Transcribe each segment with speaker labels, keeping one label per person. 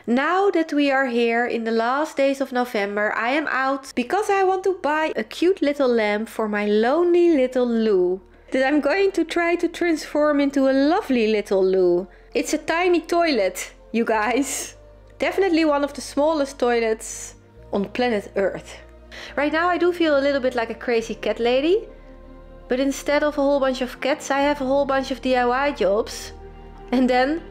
Speaker 1: Now that we are here in the last days of November, I am out because I want to buy a cute little lamp for my lonely little Loo. That I'm going to try to transform into a lovely little Loo. It's a tiny toilet, you guys. Definitely one of the smallest toilets on planet Earth. Right now I do feel a little bit like a crazy cat lady. But instead of a whole bunch of cats, I have a whole bunch of DIY jobs. And then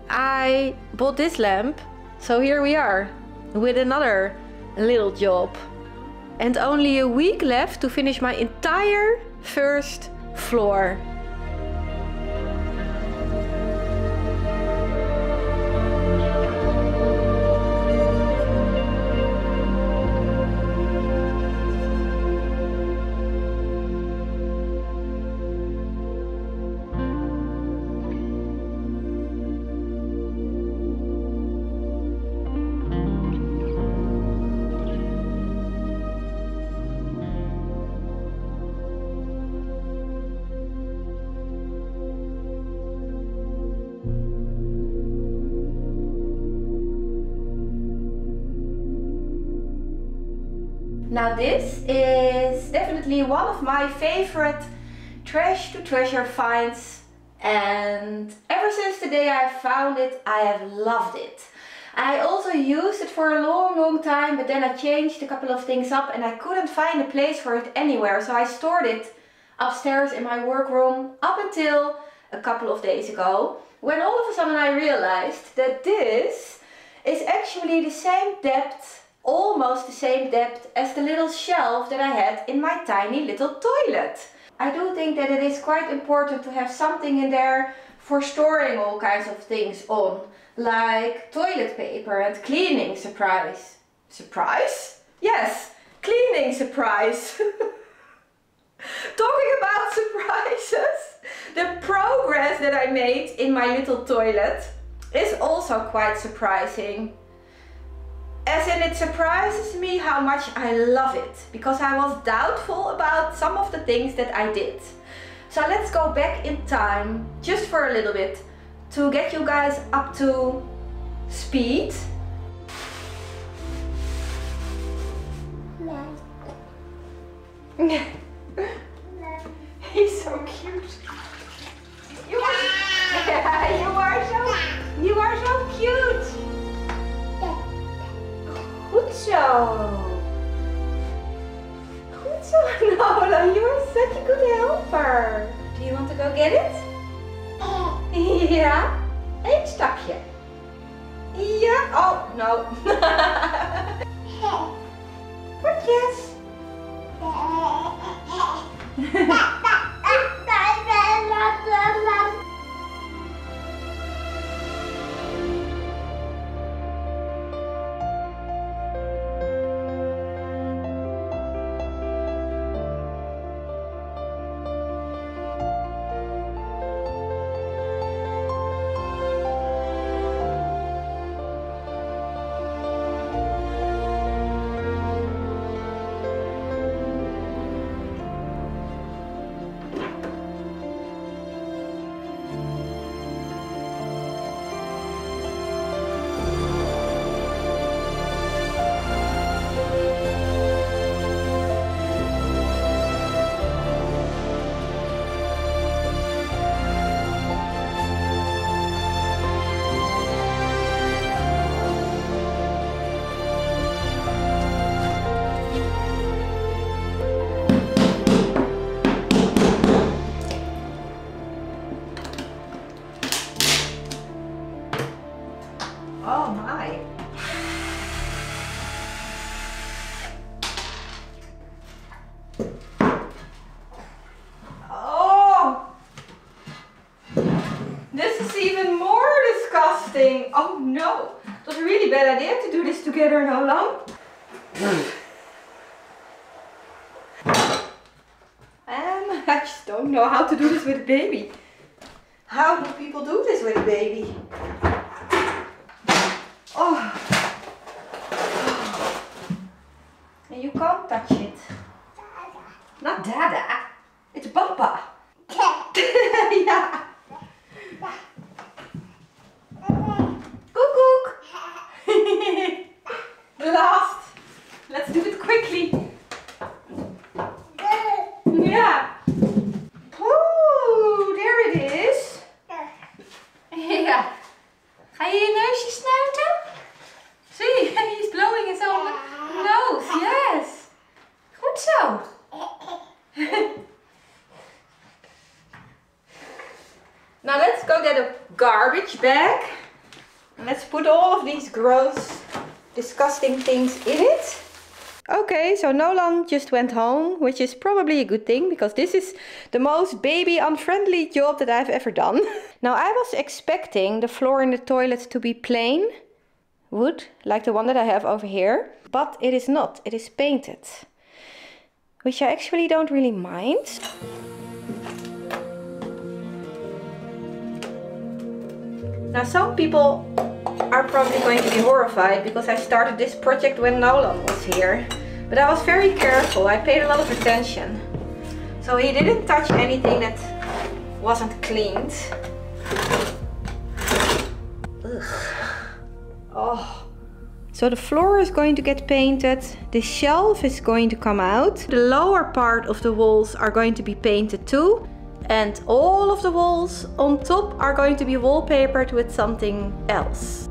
Speaker 1: I bought this lamp. So here we are with another little job. And only a week left to finish my entire first floor. Now this is definitely one of my favorite trash to treasure finds, and ever since the day I found it, I have loved it. I also used it for a long time, but then I changed a couple of things up and I couldn't find a place for it anywhere, so I stored it upstairs in my workroom up until a couple of days ago, when all of a sudden I realized that this is actually the same depth, almost the same depth as the little shelf that I had in my tiny little toilet. I do think that it is quite important to have something in there for storing all kinds of things on, like toilet paper and cleaning supplies. Surprise? Yes, cleaning supplies. Talking about surprises, the progress that I made in my little toilet is also quite surprising. As in, it surprises me how much I love it, because I was doubtful about some of the things that I did. So let's go back in time, just for a little bit, to get you guys up to speed. He's so cute. You are so cute. Goed zo. Goed zo, Nola. You are such a good helper. Do you want to go get it? Ja. Eén stapje. Ja. Oh, no. Potjes. Oh my. Oh! This is even more disgusting. Oh no. It was a really bad idea to do this together, Nolan. I just don't know how to do this with a baby. How do people do this with a baby? Oh. And you can't touch it. Not Dada. It's Papa. Yeah. Koekoek. neusje snuiten? Zie, he's blowing his own nose. Yes. Goed zo. Now let's go get a garbage bag. And let's put all of these gross, disgusting things in it. Okay, so Nolan just went home, which is probably a good thing because this is the most baby unfriendly job that I've ever done. Now I was expecting the floor in the toilet to be plain wood, like the one that I have over here, but it is not, it is painted, which I actually don't really mind. Now some people are probably going to be horrified because I started this project when Nolan was here. But I was very careful, I paid a lot of attention. So he didn't touch anything that wasn't cleaned. Ugh. Oh. So the floor is going to get painted, the shelf is going to come out, the lower part of the walls are going to be painted too. And all of the walls on top are going to be wallpapered with something else.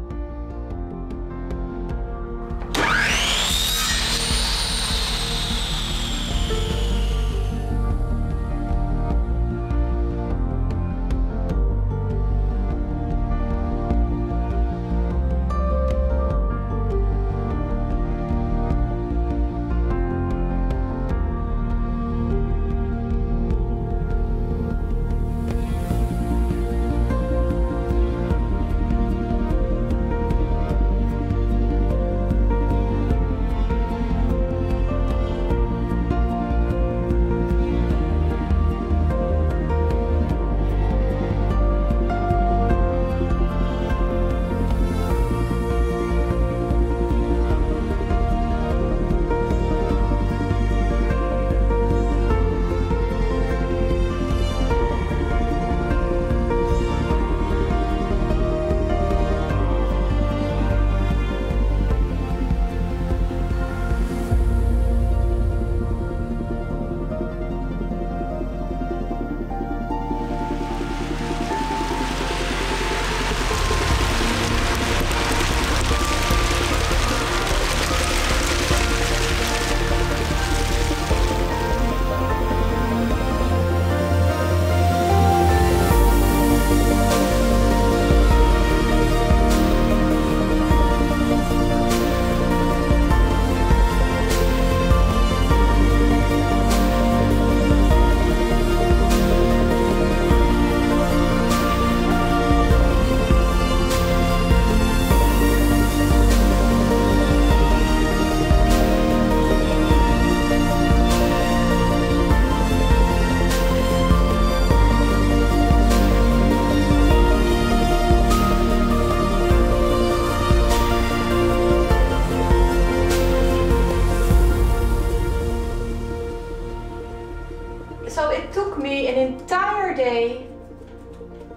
Speaker 1: So it took me an entire day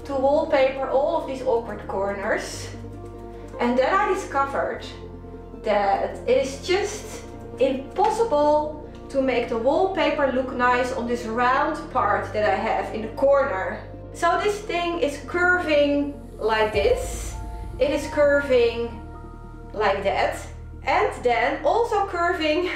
Speaker 1: to wallpaper all of these awkward corners. And then I discovered that it is just impossible to make the wallpaper look nice on this round part that I have in the corner. So this thing is curving like this. It is curving like that. And then also curving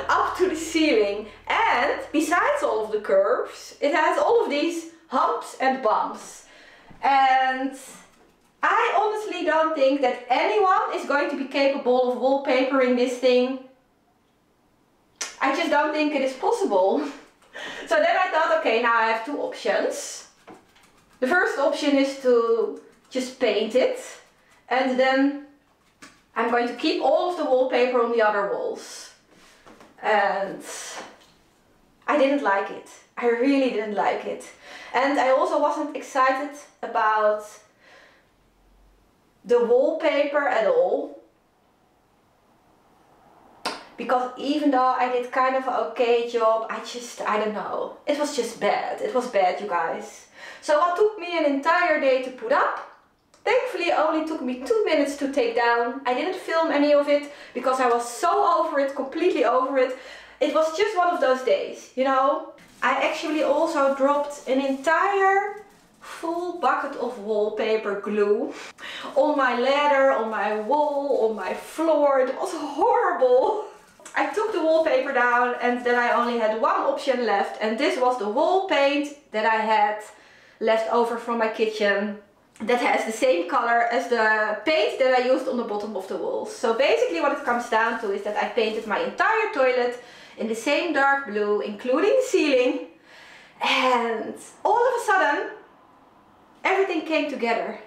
Speaker 1: up to the ceiling. And besides all of the curves, it has all of these humps and bumps. And I honestly don't think that anyone is going to be capable of wallpapering this thing. I just don't think it is possible. So then I thought, okay, now I have two options. The first option is to just paint it, and then I'm going to keep all of the wallpaper on the other walls. And I didn't like it. I really didn't like it. And I also wasn't excited about the wallpaper at all. Because even though I did kind of an okay job, I don't know. It was just bad. It was bad, you guys. So what took me an entire day to put up, thankfully it only took me 2 minutes to take down. I didn't film any of it because I was so over it, completely over it. It was just one of those days, you know. I actually also dropped an entire full bucket of wallpaper glue on my ladder, on my wall, on my floor. It was horrible. I took the wallpaper down and then I only had one option left, and this was the wall paint that I had left over from my kitchen that has the same color as the paint that I used on the bottom of the walls. So basically what it comes down to is that I painted my entire toilet in the same dark blue, including the ceiling, and all of a sudden everything came together.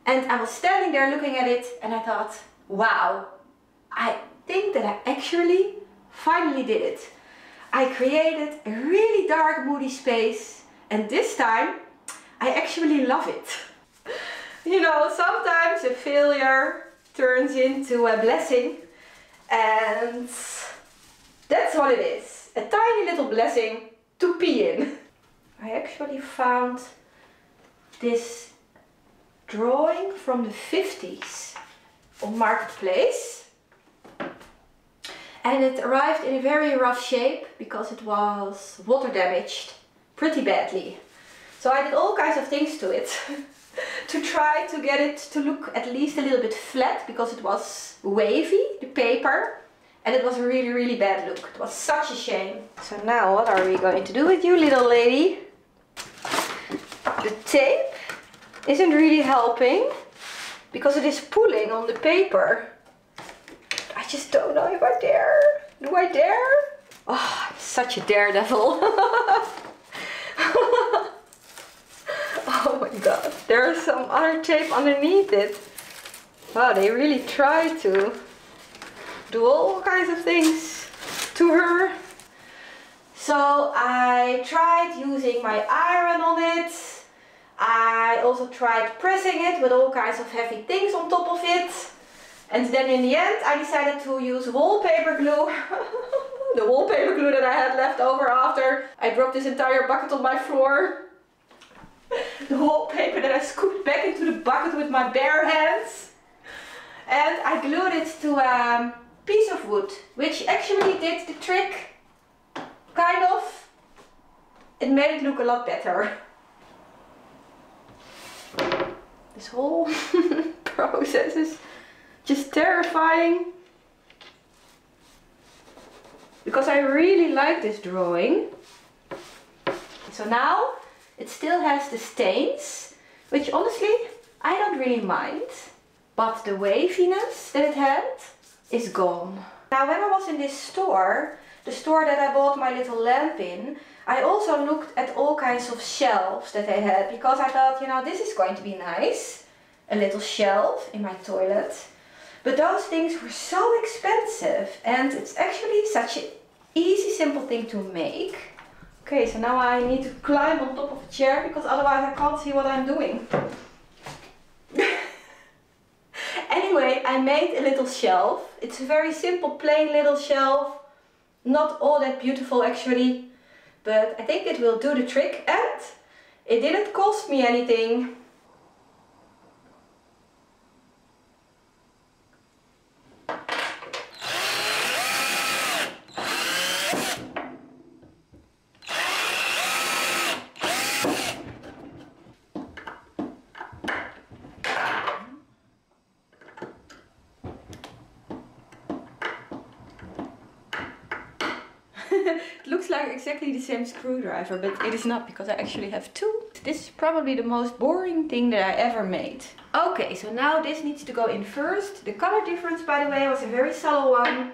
Speaker 1: And I was standing there looking at it and I thought, wow, I think that I actually finally did it. I created a really dark, moody space, and this time I actually love it. You know, sometimes a failure turns into a blessing, and that's what it is. A tiny little blessing to pee in. I actually found this drawing from the 50s on Marketplace, and it arrived in a very rough shape because it was water damaged pretty badly. So I did all kinds of things to it to try to get it to look at least a little bit flat, because it was wavy, the paper, and it was a really, really bad look. It was such a shame. So now what are we going to do with you, little lady? The tape isn't really helping because it is pulling on the paper. I just don't know if I dare. Do I dare? Oh, I'm such a daredevil. Oh my god, there's some other tape underneath it. Wow, they really try to do all kinds of things to her. So I tried using my iron on it. I also tried pressing it with all kinds of heavy things on top of it. And then in the end I decided to use wallpaper glue. The wallpaper glue that I had left over after I dropped this entire bucket on my floor. The wallpaper that I scooped back into the bucket with my bare hands. And I glued it to a piece of wood, which actually did the trick. Kind of. It made it look a lot better. This whole process is just terrifying, because I really like this drawing. So now it still has the stains, which honestly I don't really mind, but the waviness that it had is gone. Now when I was in this store, the store that I bought my little lamp in, I also looked at all kinds of shelves that they had, because I thought, you know, this is going to be nice, a little shelf in my toilet. But those things were so expensive, and it's actually such an easy, simple thing to make. Okay, so now I need to climb on top of a chair, because otherwise I can't see what I'm doing. Anyway, I made a little shelf. It's a very simple, plain little shelf. Not all that beautiful actually, but I think it will do the trick, and it didn't cost me anything. It looks like exactly the same screwdriver, but it is not, because I actually have two. This is probably the most boring thing that I ever made. Okay, so now this needs to go in first. The color difference, by the way, was a very subtle one.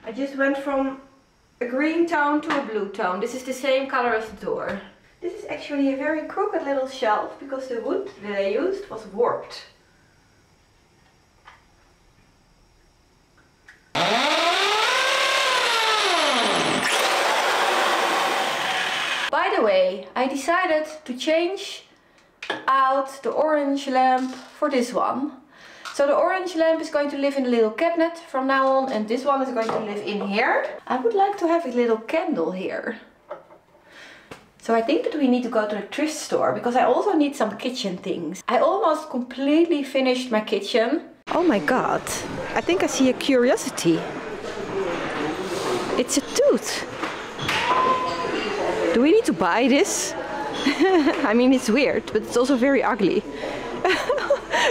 Speaker 1: I just went from a green tone to a blue tone. This is the same color as the door. This is actually a very crooked little shelf, because the wood that I used was warped. By the way, I decided to change out the orange lamp for this one. So the orange lamp is going to live in a little cabinet from now on, and this one is going to live in here. I would like to have a little candle here. So I think that we need to go to the thrift store, because I also need some kitchen things. I almost completely finished my kitchen. Oh my god, I think I see a curiosity. It's a tooth. Do we need to buy this? I mean, it's weird, but it's also very ugly.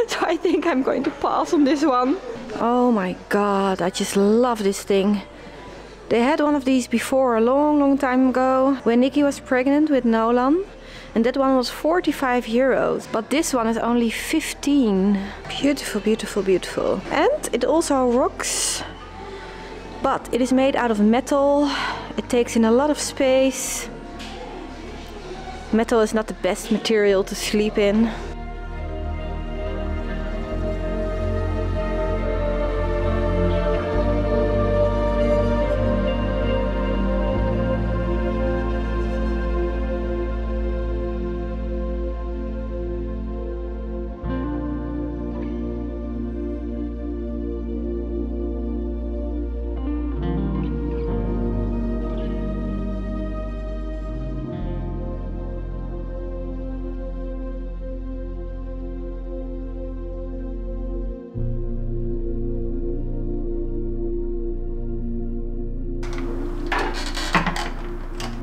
Speaker 1: So I think I'm going to pass on this one. Oh my god, I just love this thing. They had one of these before a long time ago when Nikki was pregnant with Nolan. And that one was 45 euros, but this one is only 15. Beautiful, beautiful, beautiful. And it also rocks, but it is made out of metal. It takes in a lot of space. Metal is not the best material to sleep in.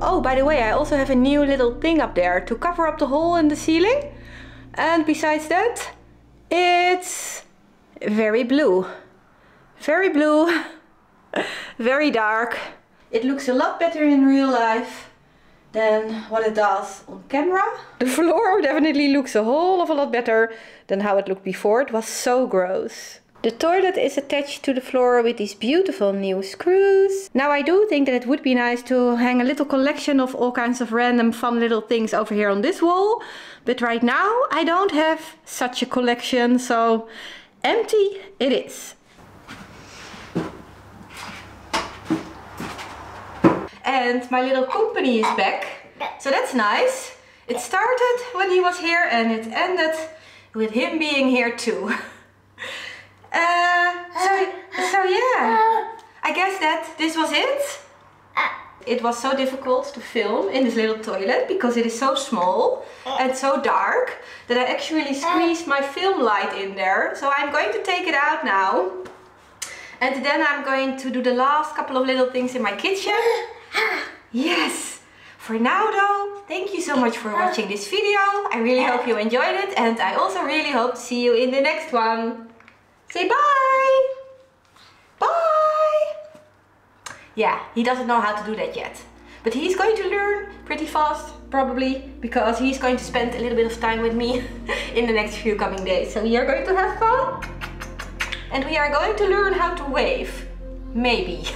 Speaker 1: Oh, by the way, I also have a new little thing up there to cover up the hole in the ceiling. And besides that, it's very blue. Very blue, very dark. It looks a lot better in real life than what it does on camera. The floor definitely looks a whole of a lot better than how it looked before. It was so gross. The toilet is attached to the floor with these beautiful new screws. Now I do think that it would be nice to hang a little collection of all kinds of random fun little things over here on this wall. But right now I don't have such a collection, so empty it is. And my little company is back, so that's nice. It started when he was here and it ended with him being here too. So yeah, I guess that this was it. It was so difficult to film in this little toilet because it is so small and so dark that I actually squeezed my film light in there. So I'm going to take it out now. And then I'm going to do the last couple of little things in my kitchen. Yes! For now though, thank you so much for watching this video. I really hope you enjoyed it and I also really hope to see you in the next one. Say bye! Bye! Yeah, he doesn't know how to do that yet. But he's going to learn pretty fast, probably, because he's going to spend a little bit of time with me in the next few coming days. So we are going to have fun. And we are going to learn how to wave. Maybe.